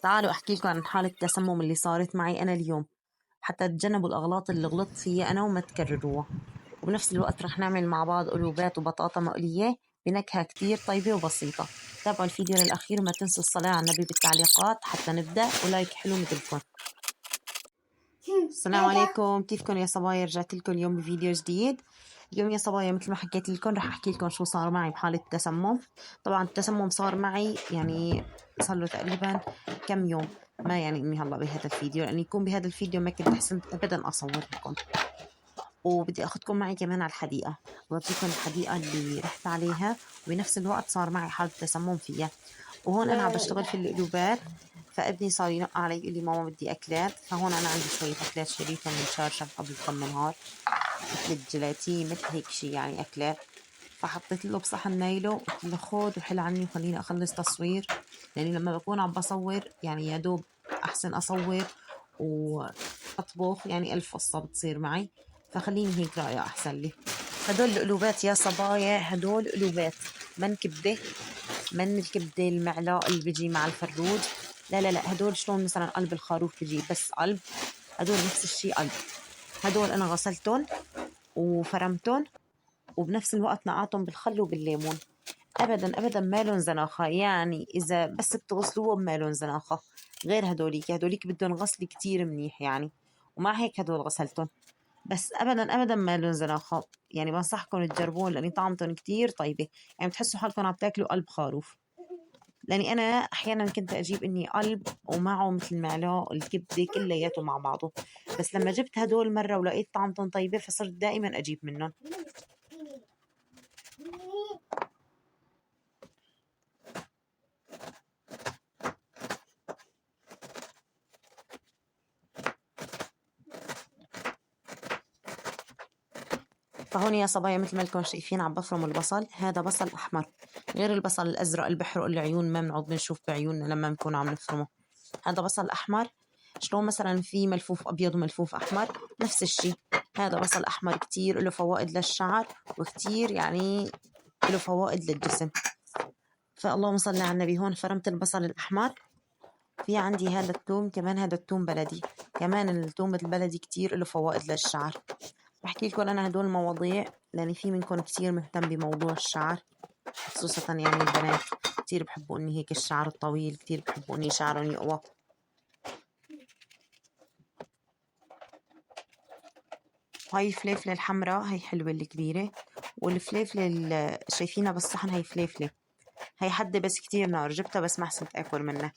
تعالوا أحكي لكم عن حالة التسمم اللي صارت معي أنا اليوم، حتى تتجنبوا الأغلاط اللي غلطت فيها أنا وما تكرروها. وبنفس الوقت رح نعمل مع بعض قلوبات وبطاطا مقلية بنكهة كتير طيبة وبسيطة. تابعوا الفيديو للأخير وما تنسوا الصلاة على النبي بالتعليقات حتى نبدأ، ولايك حلو مثلكم. السلام عليكم، كيفكم يا صبايا؟ رجعت لكم اليوم بفيديو جديد. اليوم يا صبايا مثل ما حكيت لكم رح احكي لكم شو صار معي بحالة التسمم. طبعا التسمم صار معي يعني صار له تقريبا كم يوم، ما يعني اني هلا بهذا الفيديو، لاني يكون بهذا الفيديو ما كنت حسنت ابدا اصور لكم. وبدي اخذكم معي كمان على الحديقة، بورجيكم الحديقة اللي رحت عليها، وبنفس الوقت صار معي حالة تسمم فيها. وهون انا عم بشتغل في القلوبات، فابني صار ينق علي يقول لي ماما بدي اكلات، فهون انا عندي شويه اكلات شريتهم من شارشف قبل كم نهار، مثل الجيلاتي مثل هيك شي يعني اكلات. فحطيت له بصحن نايلو وقلت له خود وحل عني وخليني اخلص تصوير، لاني لما بكون عم بصور يعني يا دوب احسن اصور واطبخ، يعني الف قصه بتصير معي، فخليني هيك رايقه احسن لي. هدول القلوبات يا صبايا، هدول قلوبات من كبده، من الكبدة المعلاق اللي بيجي مع الفروج، لا لا لا، هدول شلون مثلا قلب الخروف بيجي بس قلب، هدول نفس الشي قلب. هدول أنا غسلتهم وفرمتهم، وبنفس الوقت نقعتهم بالخل وبالليمون. أبدا أبدا ما لهم زناخة، يعني إذا بس بتغسلوهم ما لهم زناخة. غير هدوليك بدهم غسل كتير منيح يعني، ومع هيك هدول غسلتهم، بس ابدا ابدا ما لهم زناخه. يعني بنصحكم تجربون لاني طعمتهم كتير طيبه، يعني بتحسوا حالكم عم تاكلوا قلب خروف. لاني انا احيانا كنت اجيب اني قلب ومعه مثل معلقه الكبده كلياته مع بعضه، بس لما جبت هدول مره ولقيت طعمتهم طيبه فصرت دائما اجيب منهم. فهون يا صبايا مثل ما لكم شايفين عم بفرم البصل، هذا بصل احمر غير البصل الازرق اللي بحرق العيون، ما بنعود بنشوف بعيوننا لما نكون عم نفرمه. هذا بصل احمر، شلون مثلا في ملفوف ابيض وملفوف احمر، نفس الشيء. هذا بصل احمر كتير له فوائد للشعر، وكتير يعني له فوائد للجسم. فاللهم صل على النبي. هون فرمت البصل الاحمر. في عندي هذا الثوم كمان، هذا الثوم بلدي، كمان الثوم البلدي كتير له فوائد للشعر. بحكي لكم انا هدول المواضيع لان في منكم كتير مهتم بموضوع الشعر، خصوصا يعني البنات كتير بحبوا اني هيك الشعر الطويل، كتير بحبوا اني شعرهم يقوى. هاي الفليفلة الحمراء هي حلوة الكبيرة، والفليفلة اللي شايفينها بالصحن هي فليفلة، هي حدة بس كتير نار، جبتها بس ما حسنت اكل منها.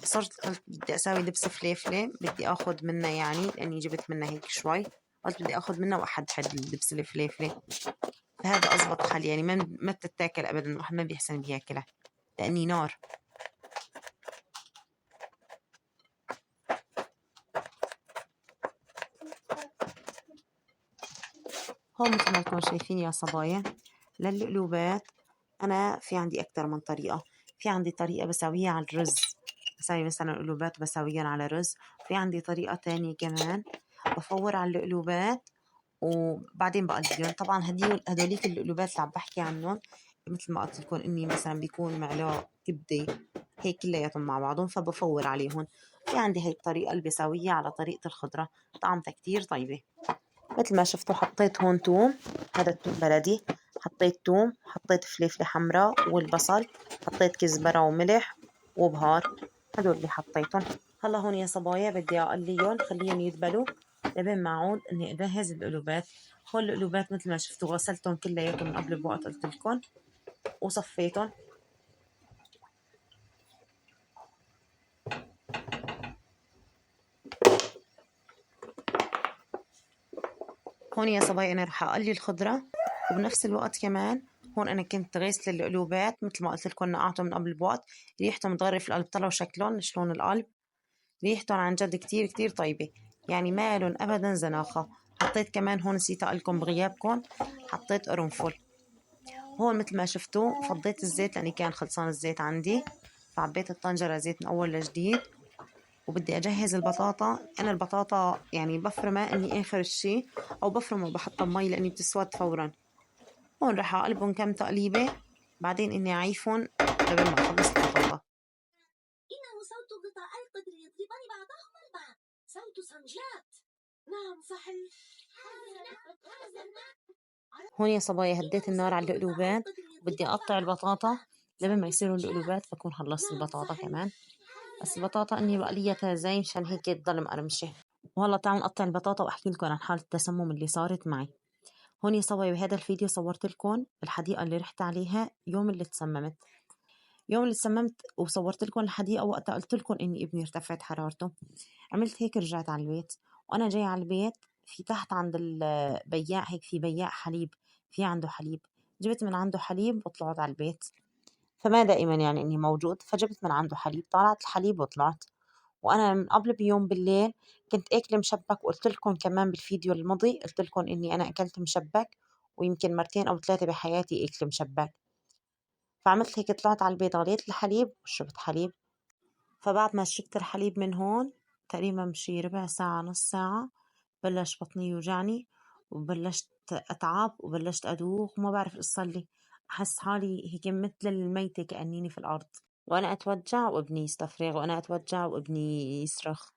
صرت قلت بدي اساوي دبس فليفلة، بدي اخذ منها يعني لاني جبت منها هيك شوي، قلت بدي اخذ منها واحد الدبس الفليفلة. فهذا أزبط حل، يعني ما بتتاكل أبدا، الواحد ما بيحسن بياكلها لأني نار. هون مثل ما انكم شايفين يا صبايا للقلوبات أنا في عندي أكتر من طريقة. في عندي طريقة بسويها على الرز، بسوي مثلا قلوبات بسويها على رز. في عندي طريقة تانية كمان بفور على القلوبات وبعدين بقليهم. طبعا هدوليك القلوبات اللي عم بحكي عنهم مثل ما قلت لكم اني مثلا بيكون معلقه كبده هيك كلياتهم مع بعضهم، فبفور عليهم. في عندي هي الطريقه اللي بسويها على طريقه الخضره، طعمتها كتير طيبه. مثل ما شفتوا حطيت هون توم، هذا التوم بلدي، حطيت توم، حطيت فلفله حمراء والبصل، حطيت كزبره وملح وبهار، هدول اللي حطيتهم. هلا هون يا صبايا بدي اقليهم خليهم يدبلوا لبين ما اعود اني اجهز القلوبات. هول القلوبات مثل ما شفتوا غسلتهم كلياتهم من قبل بوقت قلت لكم وصفيتهم. هون يا صبايا انا رح اقلي الخضره، وبنفس الوقت كمان هون انا كنت غاسله القلوبات مثل ما قلت لكم نقعتهم من قبل بوقت، ريحتهم متغرف القلب، طلعوا شكلهم شلون القلب، ريحتهم عن جد كتير كتير طيبه، يعني ما لهم ابدا زناخه. حطيت كمان هون نسيت اقول لكم بغيابكم، حطيت قرنفل. هون مثل ما شفتوا فضيت الزيت لاني كان خلصان الزيت عندي، فعبيت الطنجره زيت من اول لجديد. وبدي اجهز البطاطا، انا البطاطا يعني بفرمها اني اخر الشي، او بفرمها وبحطها بمي لاني بتسود فورا. هون رح اقلبهم كم تقليبه، بعدين اني اعيفهم قبل ما اخلص البطاطا. صوت غطاء القدر يضربان بعضهما البعض. صوت صنجات. نعم صحيح. هون يا صبايا هديت النار على القلوبات وبدي أقطع البطاطا لما ما يصيروا القلوبات بكون خلصت البطاطا كمان. بس البطاطا إني بقليتها زي مشان هيك تضل مقرمشة. وهلا تعالوا نقطع البطاطا وأحكي لكم عن حالة التسمم اللي صارت معي. هون يا صبايا بهذا الفيديو صورت لكم الحديقة اللي رحت عليها يوم اللي تسممت وصورت لكم الحديقة وقتها قلت لكم إني ابني ارتفعت حرارته. عملت هيك رجعت على البيت، وأنا جاي على البيت في تحت عند البياع هيك في بياع حليب، في عنده حليب، جبت من عنده حليب وطلعت على البيت. فما دائما يعني إني موجود، فجبت من عنده حليب، طلعت الحليب وطلعت. وأنا من قبل بيوم بالليل كنت أكل مشبك، وقلت لكم كمان بالفيديو الماضي قلت لكم إني أنا أكلت مشبك ويمكن مرتين أو ثلاثة بحياتي أكل مشبك. فعملت هيك طلعت على البيت غليت الحليب وشربت حليب. فبعد ما شربت الحليب من هون تقريبا بشي ربع ساعة نص ساعة بلش بطني يوجعني وبلشت أتعب وبلشت أدوخ وما بعرف إيش صار لي. أحس حالي هيك مثل الميتة كأنيني في الأرض، وأنا أتوجع وابني يستفرغ وأنا أتوجع وابني يصرخ.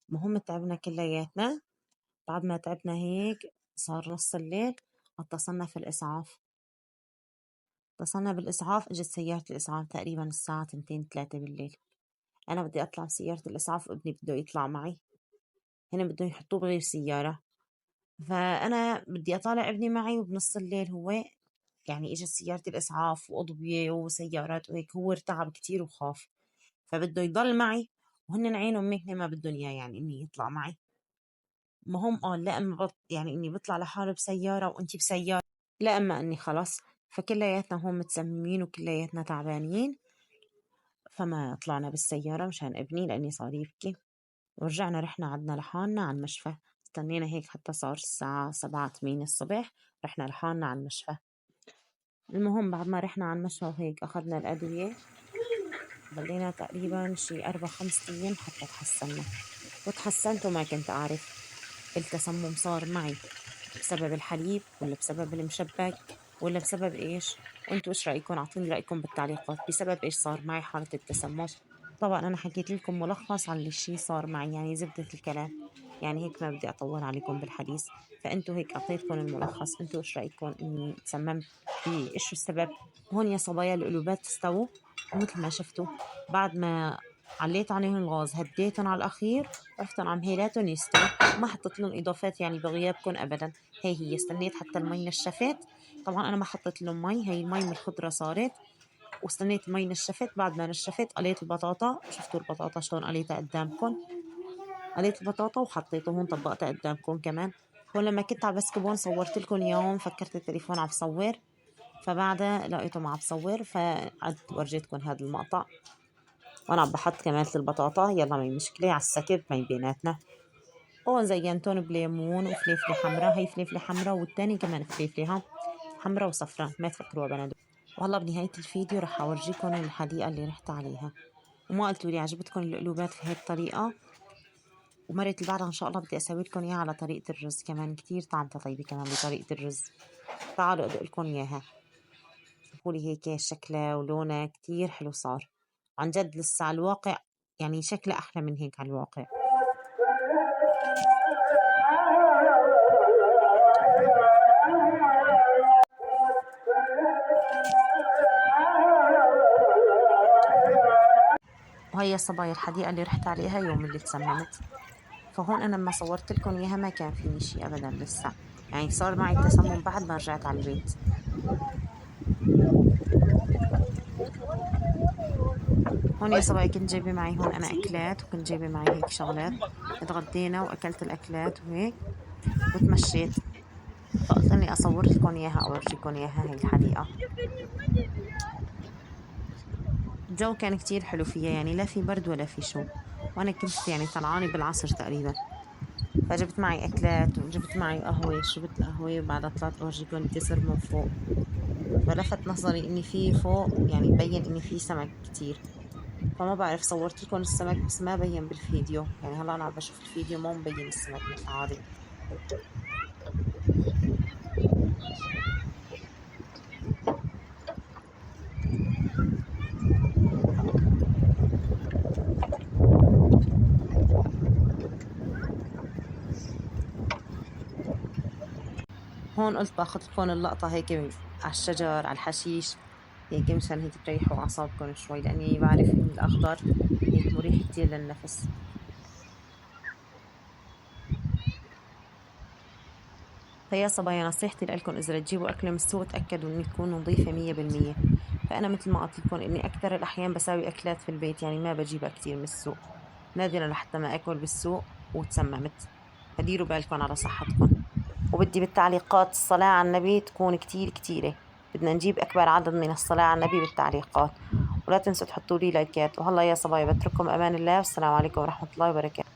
مهم تعبنا كلياتنا. بعد ما تعبنا هيك صار نص الليل، اتصلنا في الإسعاف. اتصلنا بالإسعاف، إجت سيارة الإسعاف تقريبا الساعة 2 3 بالليل. أنا بدي أطلع بسيارة الإسعاف وابني بده يطلع معي، هنا بدهم يحطوه بغير سيارة. فأنا بدي أطالع ابني معي، وبنص الليل هو يعني إجت سيارة الإسعاف وأضوية وسيارات وهيك، هو ارتعب كتير وخاف، فبده يضل معي، وهن عينهم مهنة ما بدهم إياه يعني إني يطلع معي. ما هم قال لا اما يعني اني بطلع لحاله بسياره وانتي بسياره، لا اما اني خلص. فكلياتنا هون متسممين وكلياتنا تعبانين، فما طلعنا بالسياره مشان ابني لاني صار يبكي. ورجعنا رحنا عدنا لحالنا على المشفى، استنينا هيك حتى صار الساعة 7 8 الصبح، رحنا لحالنا على المشفى. المهم بعد ما رحنا على المشفى وهيك أخذنا الأدوية، ضلينا تقريبا شي 4 5 أيام حتى تحسنا. وتحسنت وما كنت أعرف التسمم صار معي بسبب الحليب ولا بسبب المشبك ولا بسبب إيش. وانتوا إيش رأيكم؟ أعطوني رأيكم بالتعليقات بسبب إيش صار معي حالة التسمم. طبعا أنا حكيت لكم ملخص عن الشي صار معي، يعني زبدة الكلام، يعني هيك ما بدي أطول عليكم بالحديث. فأنتوا هيك أعطيتكم الملخص، أنتوا إيش رأيكم إني تسممت إيش السبب؟ هون يا صبايا القلوبات استووا مثل ما شفتوا. بعد ما عليت عليهم الغاز هديتهم على الأخير، رحتن عم هيلاتهم يستووا، ما حطيت لهم إضافات يعني بغيابكم أبدا. هي استنيت حتى المي نشفت. طبعا أنا ما حطيت لهم مي، هي المي من الخضرة صارت، واستنيت المي نشفت. بعد ما نشفت قليت البطاطا، شفتوا البطاطا شلون قليتها قدامكم. قليت البطاطا وحطيته هون طبقتها قدامكم كمان. ولما كنت عم بسكبون صورت لكم اياهم، فكرت التليفون عم بصور، فبعدها لقيته ما عم بصور، فقعدت ورجيتكم هذا المقطع وانا عم بحط كمان البطاطا. يلا ما مشكلة على السكب ما بيناتنا. هون زينتون بليمون وفليفلة حمراء، هي فليفلة حمراء والتاني كمان فليفلة ها حمراء وصفراء ما تفكروا بنادول. والله بنهاية الفيديو رح أورجيكم الحديقة اللي رحت عليها. وما قلتوا لي عجبتكم القلوبات في هيك الطريقة؟ ومرة اللي بعدها إن شاء الله بدي أسوي لكم إياها على طريقة الرز كمان، كتير طعمتها طيبة كمان بطريقة الرز. تعالوا أدق لكم إياها، شوفوا لي هيك شكلها ولونها كتير حلو صار. عن جد لسه على الواقع يعني شكلها أحلى من هيك على الواقع. وهي صبايا الحديقة اللي رحت عليها يوم اللي تسممت. فهون أنا لما صورت لكم إياها ما كان فيني شي أبدا لسه، يعني صار معي التسمم بعد ما رجعت على البيت. هون يا صبايا كنت جايبة معي هون أنا أكلات، وكنت جايبة معي هيك شغلات. اتغدينا وأكلت الأكلات وهيك وتمشيت، فقلت إني أصور لكم إياها أورجيكم إياها هي الحديقة. الجو كان كتير حلو فيها، يعني لا في برد ولا في شو، وأنا كنت يعني طلعانة بالعصر تقريبا. فجبت معي أكلات وجبت معي قهوة، شربت القهوة وبعدها طلعت أورجيكم الجسر من فوق. فلفت نظري إني في فوق يعني مبين إني في سمك كتير، فما بعرف صورت لكم السمك بس ما بين بالفيديو، يعني هلا أنا عم بشوف الفيديو مو مبين السمك مثل عادي. هون قلت باخذ لكم اللقطة هيك على الشجر على الحشيش، هيك مشان هيك تريحوا أعصابكم شوي، لأني بعرف إن الأخضر هيك مريح كتير للنفس. فيا صبايا نصيحتي لكم إذا تجيبوا أكل من السوق تأكدوا إن تكون نظيفة 100%. فأنا مثل ما قلت لكم إني أكثر الأحيان بساوي أكلات في البيت، يعني ما بجيبها كتير من السوق، نادرا لحتى ما أكل بالسوق وتسممت. فديروا بالكم على صحتكم. وبدي بالتعليقات الصلاة على النبي تكون كتير كتيرة، بدنا نجيب أكبر عدد من الصلاة على النبي بالتعليقات. ولا تنسوا تحطوا لي لايكات. وهلا يا صبايا بترككم أمان الله، والسلام عليكم ورحمة الله وبركاته.